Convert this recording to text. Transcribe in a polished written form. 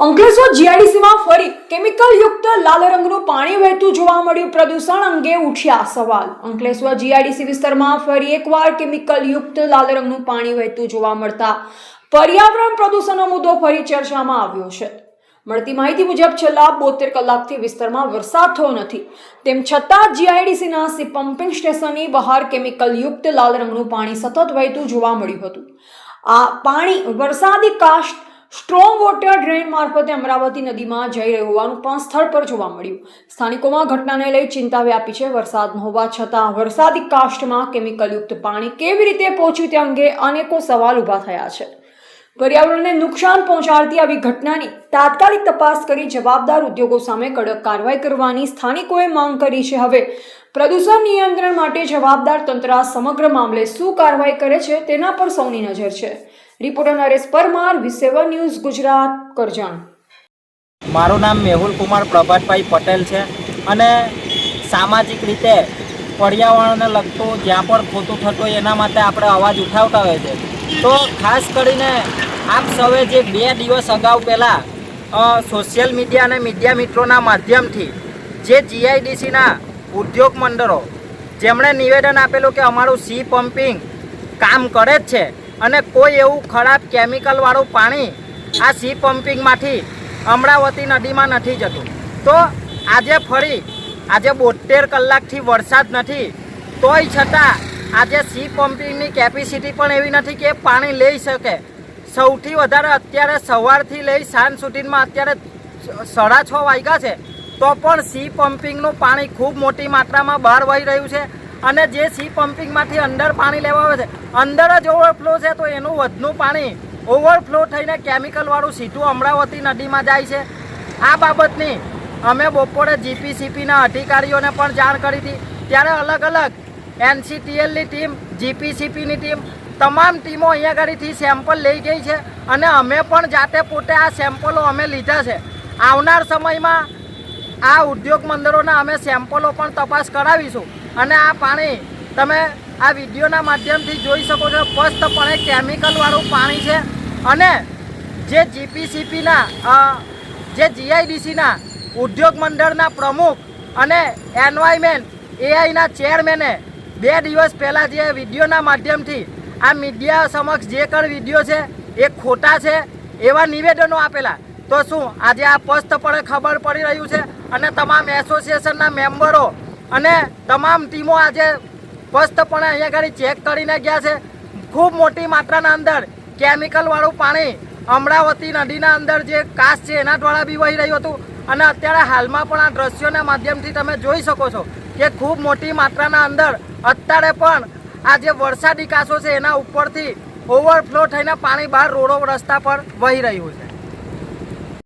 અંકલેશ્વર જીઆઈડીસીમાં ફરી કેમિકલ યુક્ત લાલ રંગનું પાણી વહેતું જોવા મળ્યું. પ્રદૂષણ અંગે ઉઠ્યા સવાલ. અંકલેશ્વર જીઆઈડીસી વિસ્તારમાં ફરી એકવાર કેમિકલ યુક્ત લાલ રંગનું પાણી વહેતું જોવા મળતા પર્યાવરણ પ્રદૂષણનો મુદ્દો ફરી ચર્ચામાં આવ્યો છે. મળતી માહિતી મુજબ છેલ્લા 72 કલાકથી વિસ્તારમાં વરસાદ થયો નથી. તેમ છતાં જીઆઈડીસીના સી પમ્પિંગ સ્ટેશનની બહાર કેમિકલ યુક્ત લાલ રંગનું પાણી સતત વહેતું જોવા મળ્યું હતું. આ પાણી વરસાદી કાસ્ટ સ્ટ્રોંગ વોટર ડ્રેન મારફતે અમરાવતી નદીમાં જઈ રહ્યું હોવાનું પણ સ્થળ પર જોવા મળ્યું. સ્થાનિકોમાં ઘટનાને લઈ ચિંતા વ્યાપી છે. વરસાદ ન હોવા છતાં વરસાદી કાસ્ટમાં કેમિકલયુક્ત પાણી કેવી રીતે પહોંચ્યું તે અંગે અનેકો સવાલ ઊભા થયા છે. પર્યાવરણને નુકસાન પહોંચાડતી આવી ઘટનાની તાત્કાલિક તપાસ કરી જવાબદાર ઉદ્યોગો સામે કડક કાર્યવાહી કરવાની સ્થાનિકોએ માંગ કરી છે. હવે પ્રદૂષણ નિયંત્રણ માટે જવાબદાર તંત્ર સમગ્ર મામલે શું કાર્યવાહી કરે છે તેના પર સૌની નજર છે. Reporter Naresh Parmar, V7 news Gujarat, Karjan. મારું નામ મેહુલ કુમાર પ્રભાતભાઈ પટેલ છે અને સામાજિક રીતે પર્યાવરણને લગતું જ્યાં પણ ખોટું થતું હોય એના માટે આપણે અવાજ ઉઠાવતા હોય છે. તો ખાસ કરીને આપ સૌએ જે 2 દિવસ અગાઉ પહેલાં સોશિયલ મીડિયા અને મીડિયા મિત્રોના માધ્યમથી જે જીઆઈડીસીના ઉદ્યોગ મંડળો જેમણે નિવેદન આપેલું કે અમારું સી પમ્પિંગ કામ કરે જ છે અને કોઈ એવું ખરાબ કેમિકલવાળું પાણી આ સી પમ્પિંગમાંથી અમરાવતી નદીમાં નથી જતું. તો આજે ફરી આજે 72 કલાકથી વરસાદ નથી, તોય છતાં આજે સી પમ્પિંગની કેપેસિટી પણ એવી નથી કે પાણી લઈ શકે. સૌથી વધારે અત્યારે સવારથી લઈ સાંજ સુધીમાં અત્યારે 6:30 વાગ્યા છે તો પણ સી પમ્પિંગનું પાણી ખૂબ મોટી માત્રામાં બહાર વહી રહ્યું છે અને જે સી પમ્પિંગમાંથી અંદર પાણી લેવા આવે છે અંદર જ ઓવરફ્લો છે તો એનું વધનું પાણી ઓવરફ્લો થઈને કેમિકલવાળું સીધું અમરાવતી નદીમાં જાય છે. આ બાબતની અમે બપોરે જીપીસીપીના અધિકારીઓને પણ જાણ કરી હતી. ત્યારે અલગ અલગ NCTLની ટીમ, જીપીસીપીની ટીમ, તમામ ટીમો અહીંયા આગળથી સેમ્પલ લઈ ગઈ છે અને અમે પણ જાતે પોતે આ સેમ્પલો અમે લીધા છે. આવનાર સમયમાં આ ઉદ્યોગ મંડળોના અમે સેમ્પલો પણ તપાસ કરાવીશું અને આ પાણી તમે આ વિડીયોના માધ્યમથી જોઈ શકો છો. સ્પષ્ટપણે કેમિકલવાળું પાણી છે અને જે જીપીસીપીના જે જીઆઈડીસીના ઉદ્યોગ મંડળના પ્રમુખ અને એન્વાયરમેન્ટ એઆઈના ચેરમેને 2 દિવસ પહેલાં જે વિડીયોના માધ્યમથી આ મીડિયા સમક્ષ જે કણ વિડીયો છે એ ખોટા છે એવા નિવેદનો આપેલા. તો શું આજે આ સ્પષ્ટપણે ખબર પડી રહ્યું છે અને તમામ એસોસિએશનના મેમ્બરો અને તમામ ટીમો આજે સ્પષ્ટપણે અહીંયા આગળ ચેક કરીને ગયા છે. ખૂબ મોટી માત્રાના અંદર કેમિકલવાળું પાણી અમરાવતી નદીના અંદર જે કાસ છે એના દ્વારા બી વહી રહ્યું હતું અને અત્યારે હાલમાં પણ આ દ્રશ્યોના માધ્યમથી તમે જોઈ શકો છો કે ખૂબ મોટી માત્રાના અંદર અત્યારે પણ આ જે વરસાદી કાસો છે એના ઉપરથી ઓવરફ્લો થઈને પાણી બહાર રોડો રસ્તા પર વહી રહ્યું છે.